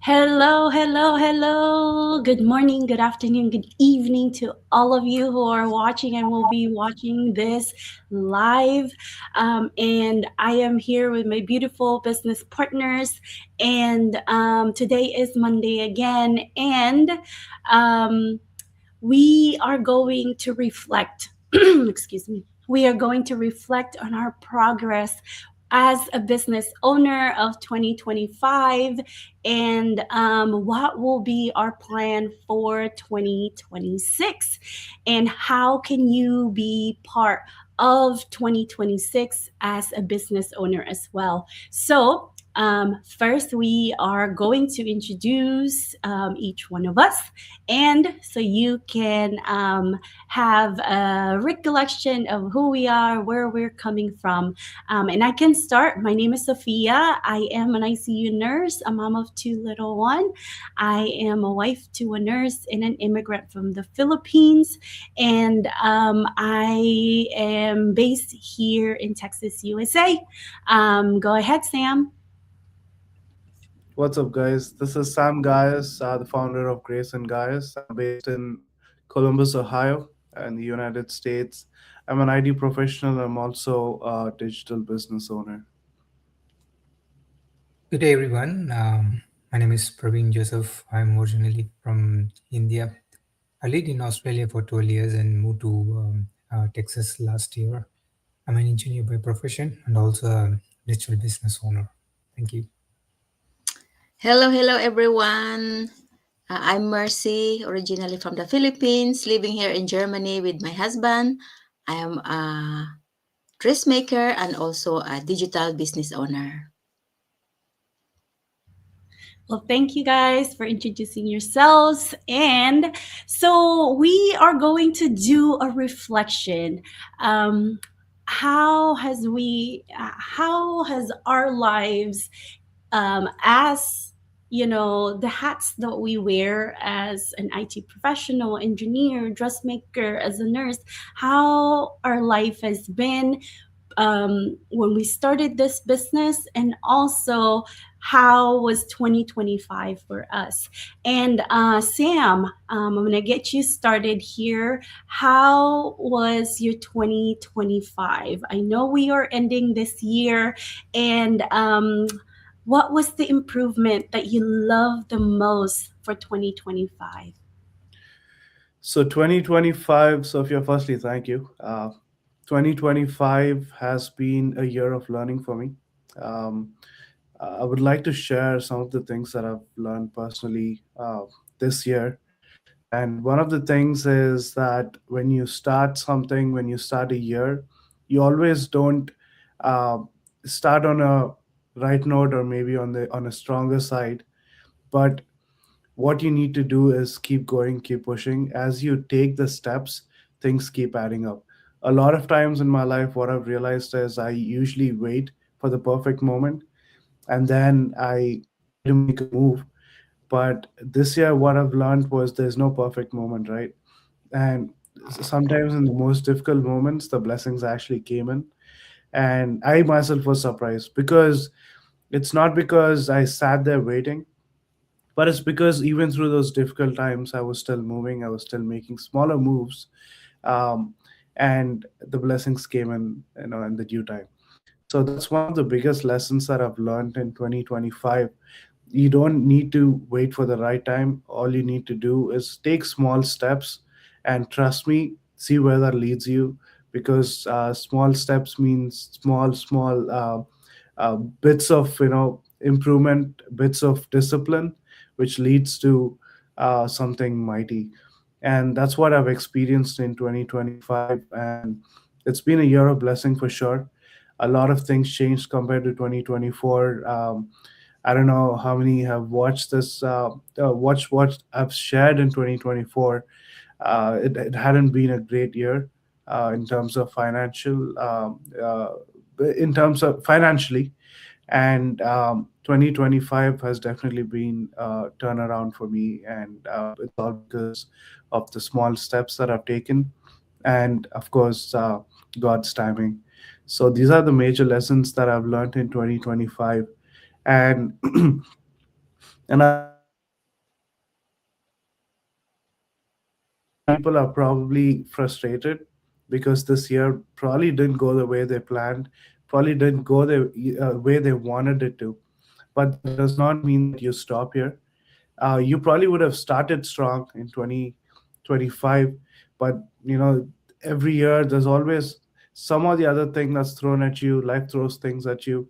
Hello, hello, hello. Good morning, good afternoon, good evening to all of you who are watching and will be watching this live. And I am here with my beautiful business partners. And today is Monday again. And um, we are going to reflect, excuse me, we are going to reflect on our progress as a business owner of 2025 and what will be our plan for 2026 and how can you be part of 2026 as a business owner as well. So first, we are going to introduce each one of us, and so you can have a recollection of who we are, where we're coming from. And I can start. My name is Sophia. I am an ICU nurse, a mom of two little ones. I am a wife to a nurse and an immigrant from the Philippines. And I am based here in Texas, USA. Go ahead, Sam. What's up, guys? This is Sam Gaius, the founder of Grace and Gaius. I'm based in Columbus, Ohio, in the United States. I'm an IT professional. I'm also a digital business owner. Good day, everyone. My name is Praveen Joseph. I'm originally from India. I lived in Australia for 12 years and moved to Texas last year. I'm an engineer by profession and also a digital business owner. Thank you. Hello, everyone. I'm Mercy, originally from the Philippines, living here in Germany with my husband. I am a dressmaker and also a digital business owner. Well, thank you guys for introducing yourselves. And so we are going to do a reflection. Um, how has our lives as the hats that we wear as an IT professional, engineer, dressmaker, as a nurse, how our life has been when we started this business, and also how was 2025 for us. And Sam, I'm going to get you started here. How was your 2025? I know we are ending this year, and what was the improvement that you loved the most for 2025? So, 2025, Sophia, firstly, thank you. 2025 has been a year of learning for me. Um, I would like to share some of the things that I've learned personally this year. And one of the things is that when you start something, when you start a year, you always don't uh, start on a right note or maybe on a stronger side. But what you need to do is keep going, keep pushing. As you take the steps, things keep adding up. A lot of times in my life, what I've realized is I usually wait for the perfect moment and then I try to make a move. But this year, what I've learned was there's no perfect moment, right? And sometimes in the most difficult moments, the blessings actually came in. And I myself was surprised because it's not because I sat there waiting, but it's because even through those difficult times, I was still moving, I was still making smaller moves. Um, and the blessings came in, in the due time. So that's one of the biggest lessons that I've learned in 2025. You don't need to wait for the right time. All you need to do is take small steps and trust me, see where that leads you, because small steps means small bits of improvement, bits of discipline, which leads to something mighty. And that's what I've experienced in 2025, and it's been a year of blessing for sure. A lot of things changed compared to 2024. I don't know how many have watched this, watched what I've shared in 2024. It hadn't been a great year in terms of in terms of financially, and 2025 has definitely been a turnaround for me, and it's all because of the small steps that I've taken, and of course, God's timing. So these are the major lessons that I've learned in 2025. And And I think people are probably frustrated because this year probably didn't go the way they planned, probably didn't go the way they wanted it to. But that does not mean that you stop here. You probably would have started strong in 2025, but every year there's always some or the other thing that's thrown at you. Life throws things at you.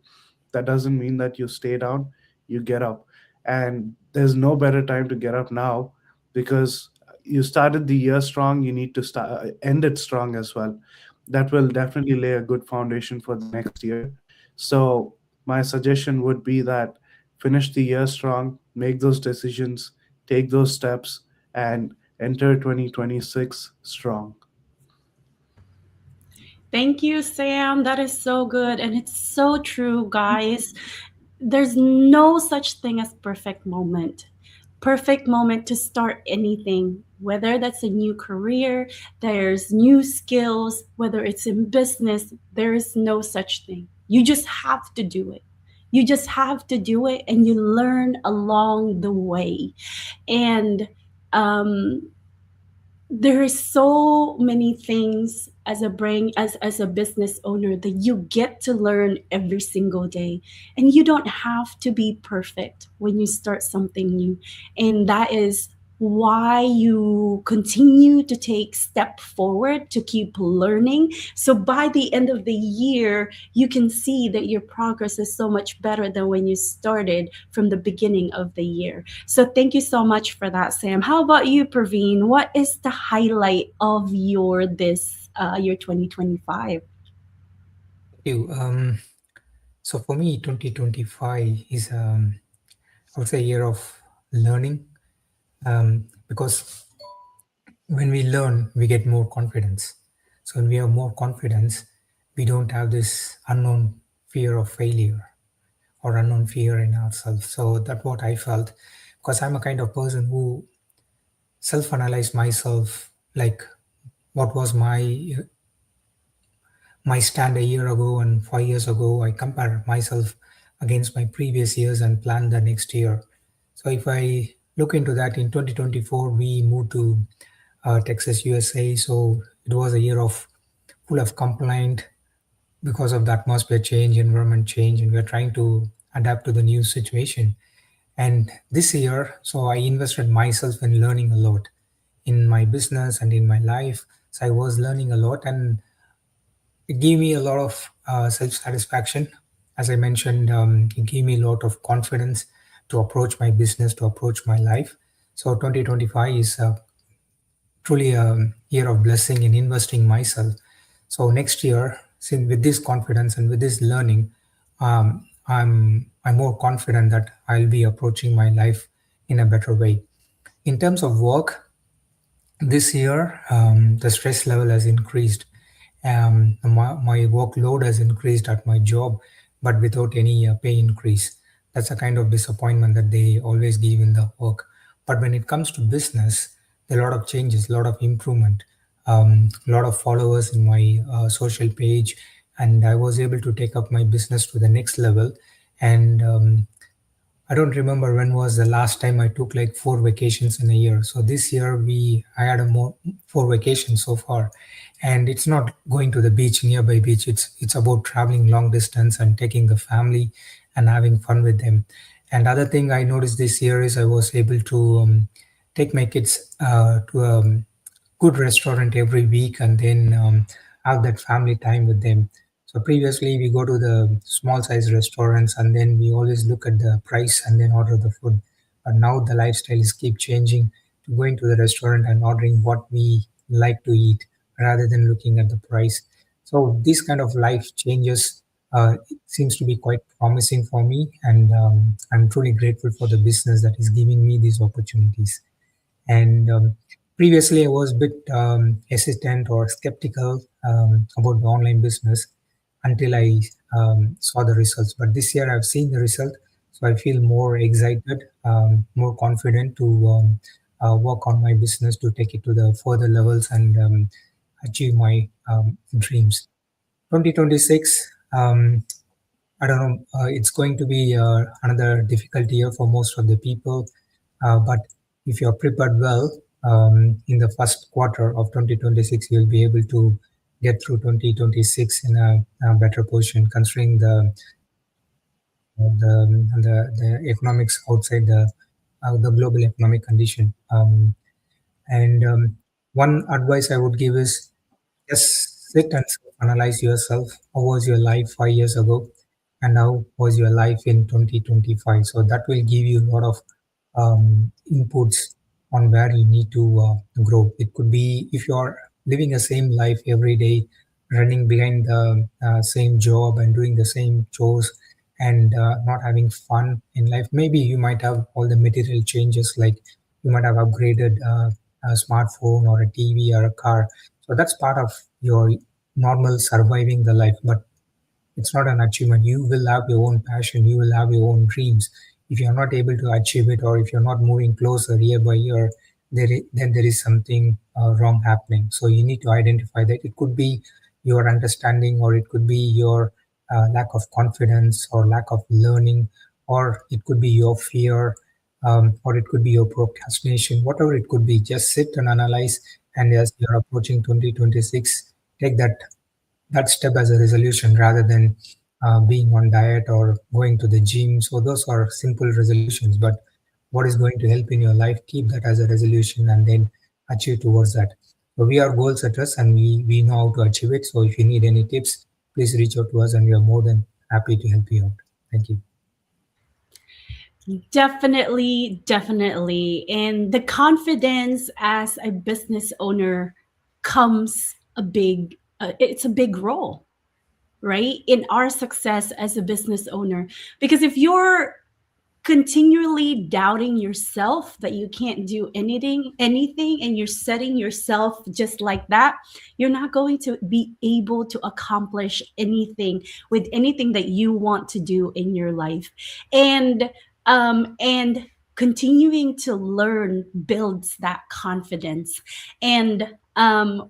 That doesn't mean that you stay down. You get up, and there's no better time to get up now, because you started the year strong. You need to end it strong as well. That will definitely lay a good foundation for the next year. So my suggestion would be that finish the year strong, make those decisions, take those steps, and enter 2026 strong. Thank you, Sam. That is so good. And it's so true, guys. There's no such thing as perfect moment. Perfect moment to start anything, whether that's a new career, there's new skills, whether it's in business, there is no such thing. You just have to do it. You just have to do it, and you learn along the way. And um, there is so many things as a brain as a business owner that you get to learn every single day, and you don't have to be perfect when you start something new. And that is why you continue to take step forward to keep learning, so by the end of the year you can see that your progress is so much better than when you started from the beginning of the year. So thank you so much for that, Sam. How about you, Praveen? What is the highlight of your this year 2025? Thank you. So for me, 2025 is, I would say, a year of learning, because when we learn, we get more confidence. So when we have more confidence, we don't have this unknown fear of failure or unknown fear in ourselves. So that's what I felt, because I'm a kind of person who self-analyze myself, like what was my stand a year ago and 5 years ago. I compare myself against my previous years and plan the next year. So if I look into that, in 2024 we moved to Texas, USA. So it was a year of full of complaint because of the atmosphere change, environment change, and we're trying to adapt to the new situation. And this year, so I invested myself in learning a lot in my business and in my life. So I was learning a lot, and it gave me a lot of self satisfaction. As I mentioned, it gave me a lot of confidence to approach my business, to approach my life. So 2025 is truly a year of blessing in investing myself. So next year, since with this confidence and with this learning, um, I'm more confident that I'll be approaching my life in a better way. In terms of work, this year the stress level has increased. My workload has increased at my job, but without any pay increase. That's a kind of disappointment that they always give in the work. But when it comes to business, there are a lot of changes, a lot of improvement, a lot of followers in my social page, and I was able to take up my business to the next level. And I don't remember when was the last time I took like 4 vacations in a year. So this year I had a more 4 vacations so far, and it's not going to the beach, nearby beach. It's about traveling long distance and taking the family and having fun with them. And other thing I noticed this year is I was able to take my kids to a good restaurant every week, and then have that family time with them. So previously we go to the small size restaurants and then we always look at the price and then order the food. But now the lifestyle is keep changing to going to the restaurant and ordering what we like to eat rather than looking at the price. So this kind of life changes it seems to be quite promising for me, and I'm truly grateful for the business that is giving me these opportunities. And previously, I was a bit hesitant or skeptical about the online business until I saw the results. But this year, I've seen the result, so I feel more excited, more confident to work on my business to take it to the further levels and achieve my dreams. 2026. I don't know. It's going to be another difficult year for most of the people, but if you're prepared well, in the first quarter of 2026, you'll be able to get through 2026 in a better position, considering the economics outside the global economic condition. And one advice I would give is just sit and analyze yourself. How was your life 5 years ago, and how was your life in 2025? So that will give you a lot of inputs on where you need to grow. It could be if you're living the same life every day, running behind the same job and doing the same chores and not having fun in life. Maybe you might have all the material changes, like you might have upgraded a smartphone or a TV or a car. So that's part of your normal surviving the life. But it's not an achievement. You will have your own passion, you will have your own dreams. If you're not able to achieve it, or if you're not moving closer year by year, then there is something wrong happening. So you need to identify that. It could be your understanding, or it could be your lack of confidence, or lack of learning, or it could be your fear, or it could be your procrastination. Whatever it could be, just sit and analyze. And as you're approaching 2026, take that step as a resolution, rather than being on diet or going to the gym. So those are simple resolutions, but what is going to help in your life, keep that as a resolution and then achieve towards that. So we are goal setters, and we know how to achieve it. So if you need any tips, please reach out to us, and we are more than happy to help you out. Thank you. Definitely, definitely. And the confidence as a business owner comes a big, it's a big role, right? In our success as a business owner. Because if you're continually doubting yourself that you can't do anything, and you're setting yourself just like that, you're not going to be able to accomplish anything with anything that you want to do in your life. And continuing to learn builds that confidence. And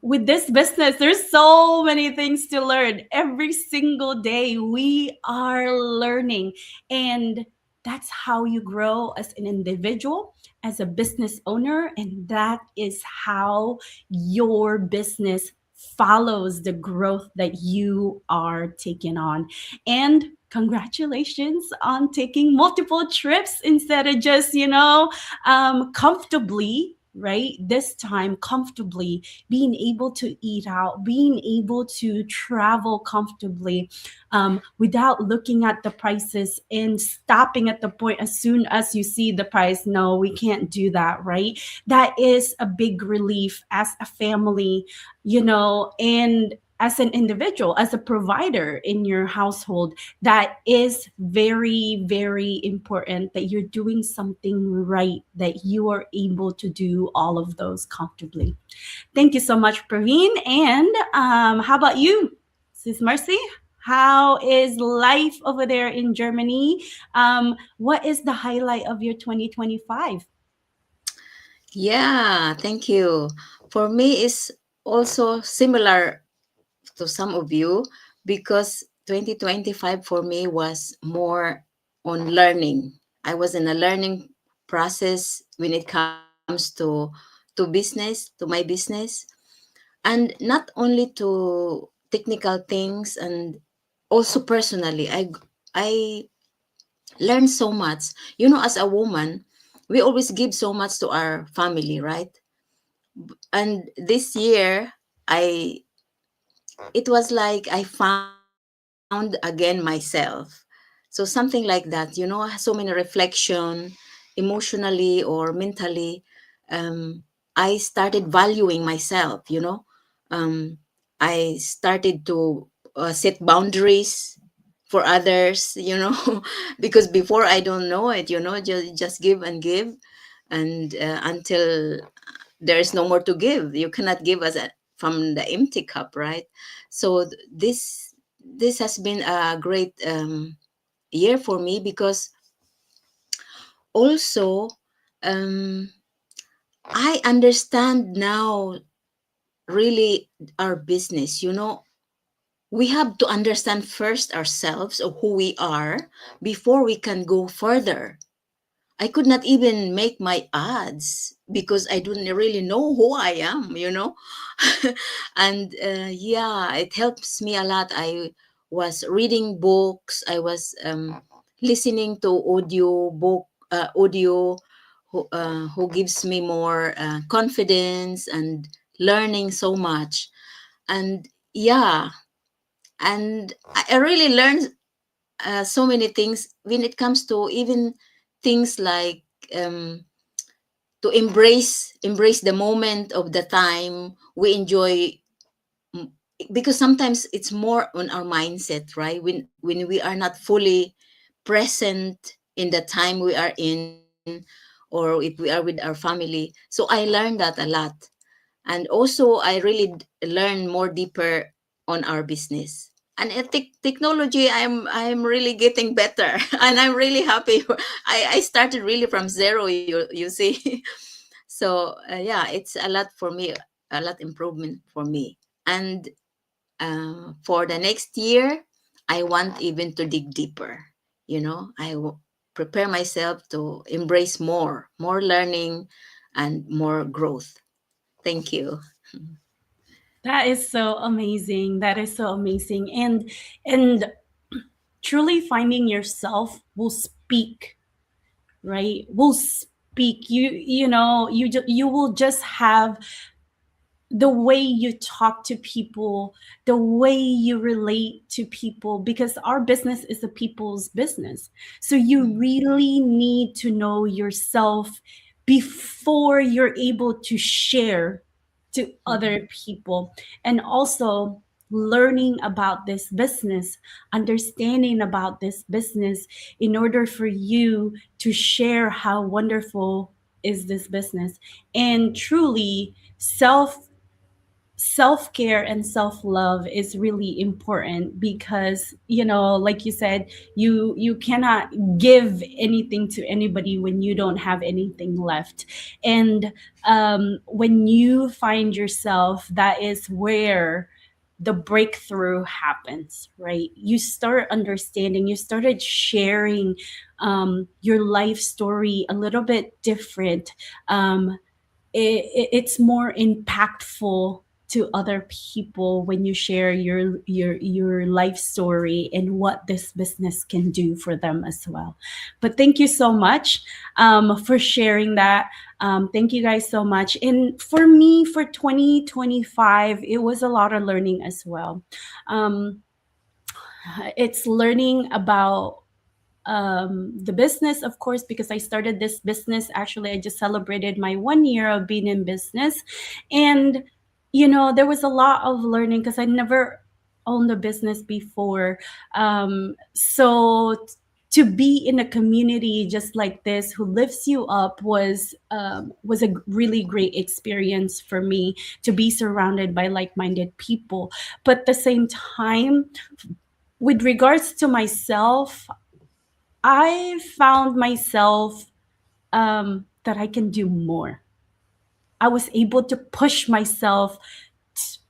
with this business, there's so many things to learn. Every single day we are learning, and that's how you grow as an individual, as a business owner, and that is how your business follows the growth that you are taking on. And congratulations on taking multiple trips instead of just, comfortably, right? This time, comfortably, being able to eat out, being able to travel comfortably, without looking at the prices and stopping at the point as soon as you see the price. No, we can't do that, right? That is a big relief as a family, and as an individual, as a provider in your household. That is very, very important, that you're doing something right, that you are able to do all of those comfortably. Thank you so much, Praveen. And how about you, Sis Marcy? How is life over there in Germany? What is the highlight of your 2025? Yeah, thank you. For me, it's also similar to some of you, because 2025 for me was more on learning. I was in a learning process when it comes to business, to my business, and not only to technical things, and also personally, I learned so much. As a woman, we always give so much to our family, right? And this year, I it was like I found again myself. So something like that, so many reflection, emotionally or mentally. I started valuing myself. um, I started to set boundaries for others. Because before I don't know it, just give and give, and until there's no more to give. You cannot give from the empty cup, right? So this has been a great year for me, because also, um, I understand now really our business. we have to understand first ourselves or who we are before we can go further. I could not even make my ads because I didn't really know who I am, you know. And yeah, it helps me a lot. I was reading books. I was listening to audio who gives me more confidence and learning so much. And yeah, and I really learned so many things when it comes to even things like um, to embrace the moment of the time we enjoy. mm, because sometimes it's more on our mindset, right? When we are not fully present in the time we are in, or if we are with our family. So I learned that a lot. And also I really learn more deeper on our business. And technology, I'm really getting better and I'm really happy. I started really from zero, you see. So yeah, it's a lot for me, a lot improvement for me. And for the next year, I want even to dig deeper. You know, prepare myself to embrace more learning and more growth. Thank you. That is so amazing. That is so amazing. And truly finding yourself will speak, right? Will speak. You will just have the way you talk to people, the way you relate to people, because our business is a people's business. So you really need to know yourself before you're able to share to other people. And also learning about this business, understanding about this business in order for you to share how wonderful is this business. And truly self-care and self-love is really important, because like you said, you cannot give anything to anybody when you don't have anything left. And when you find yourself, that is where the breakthrough happens, right? You start understanding, you started sharing your life story a little bit different. It's more impactful to other people when you share your life story and what this business can do for them as well. But thank you so much for sharing that. Thank you guys so much. And for me, for 2025, it was a lot of learning as well. um, it's learning about the business, of course, because I started this business. Actually, I just celebrated my 1 year of being in business. And, there was a lot of learning because I never owned a business before. So to be in a community just like this who lifts you up was a really great experience for me, to be surrounded by like-minded people. But at the same time, with regards to myself, I found myself that I can do more. I was able to push myself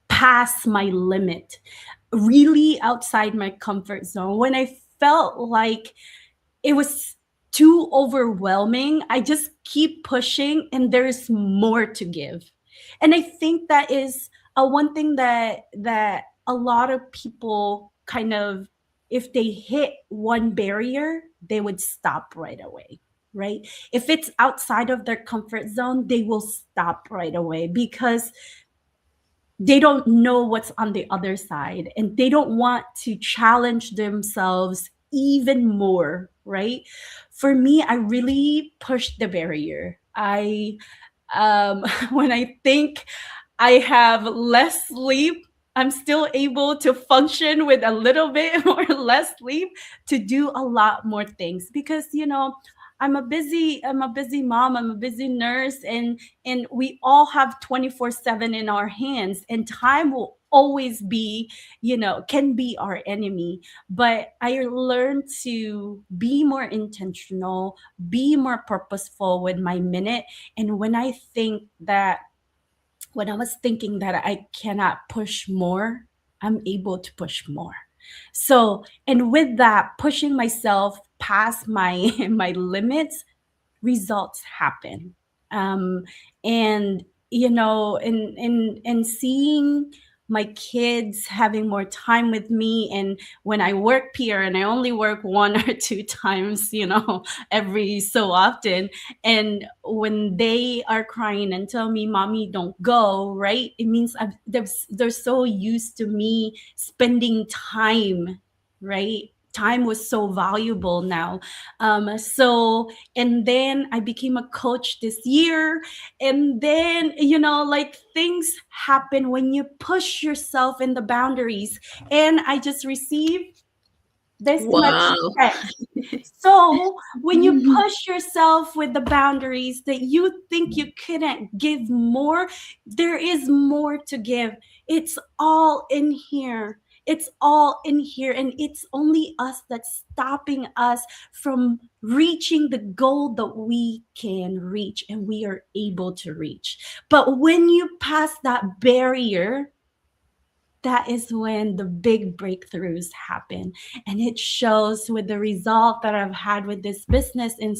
past my limit, really outside my comfort zone. When I felt like it was too overwhelming, I just keep pushing and there's more to give. And I think that is one thing that a lot of people kind of, if they hit one barrier, they would stop right away, right? If it's outside of their comfort zone, they will stop right away because they don't know what's on the other side and they don't want to challenge themselves even more, right? For me, I really pushed the barrier. I when I think I have less sleep, I'm still able to function with a little bit or less sleep to do a lot more things, because I'm a busy mom, I'm a busy nurse, and we all have 24/7 in our hands, and time will always be, can be our enemy. But I learned to be more intentional, be more purposeful with my minute. And when I was thinking that I cannot push more, I'm able to push more. So, and with that, pushing myself past my my limits, results happen. um and and seeing my kids having more time with me, and when I work here and I only work one or two times, every so often, and when they are crying and tell me, mommy, don't go, right, it means they're so used to me spending time, right? Time was so valuable now. So, and then I became a coach this year. And then, like, things happen when you push yourself in the boundaries. And I just received this much Wow. check. So when you push yourself with the boundaries that you think you couldn't give more, there is more to give. It's all in here. It's all in here. And it's only us that's stopping us from reaching the goal that we can reach and we are able to reach. But when you pass that barrier, that is when the big breakthroughs happen. And it shows with the result that I've had with this business in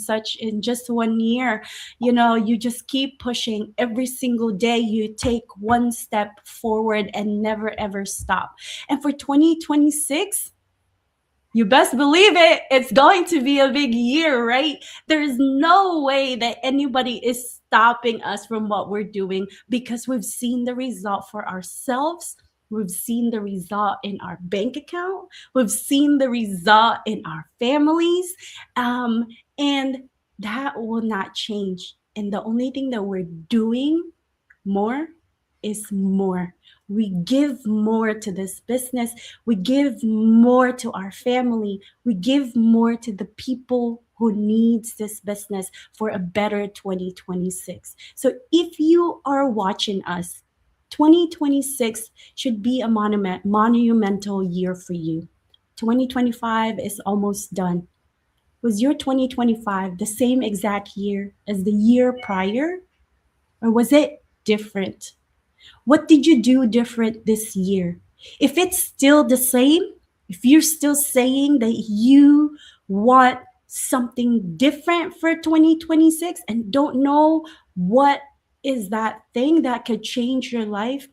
just 1 year. You just keep pushing every single day. You take one step forward and never ever stop. And for 2026, you best believe it, it's going to be a big year, right? There's no way that anybody is stopping us from what we're doing, because we've seen the result for ourselves. We've seen the result in our bank account. We've seen the result in our families. And that will not change. And the only thing that we're doing more is more. We give more to this business. We give more to our family. We give more to the people who needs this business for a better 2026. So if you are watching us, 2026 should be a monumental year for you. 2025 is almost done. Was your 2025 the same exact year as the year prior, or was it different? What did you do different this year? If it's still the same, if you're still saying that you want something different for 2026 and don't know what is that thing that could change your life,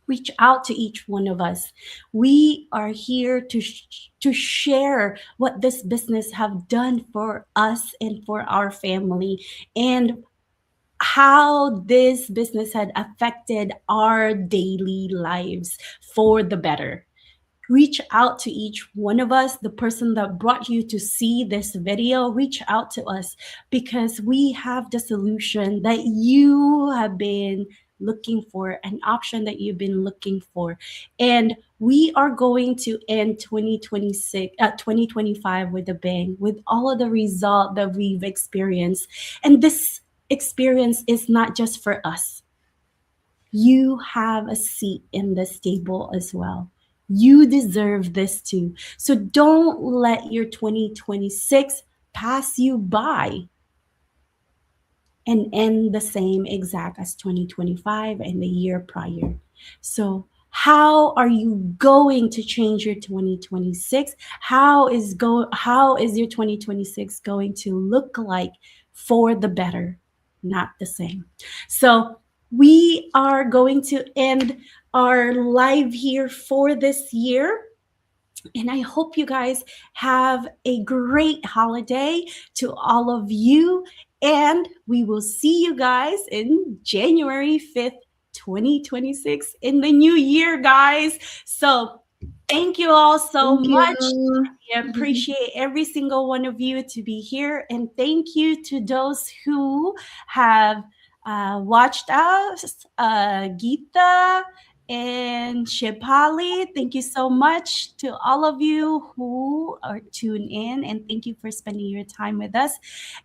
reach out to each one of us. We are here to share what this business have done for us and for our family, and how this business had affected our daily lives for the better. Reach out to each one of us. The person that brought you to see this video, reach out to us, because we have the solution that you have been looking for, an option that you've been looking for. And we are going to end 2025 with a bang, with all of the result that we've experienced. And this experience is not just for us. You have a seat in this table as well. You deserve this too. So don't let your 2026 pass you by and end the same exact as 2025 and the year prior. So how are you going to change your 2026? How is your 2026 going to look like for the better, not the same? So we are going to end our live here for this year. And I hope you guys have a great holiday to all of you. And we will see you guys in January 5th, 2026, in the new year, guys. So thank you all so Thank much. you. I appreciate every single one of you to be here. And thank you to those who have watched us, Geeta and Shipali. Thank you so much to all of you who are tuned in, and thank you for spending your time with us.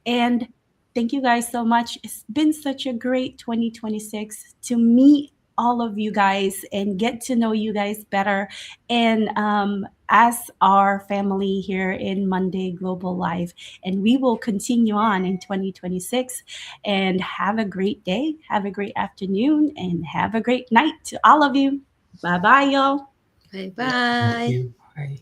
And thank you guys so much. It's been such a great 2026 to meet all of you guys and get to know you guys better. And as our family here in Monday Global Live. And we will continue on in 2026. And have a great day, have a great afternoon, and have a great night to all of you. Bye bye, y'all. Bye Thank bye. you. Bye.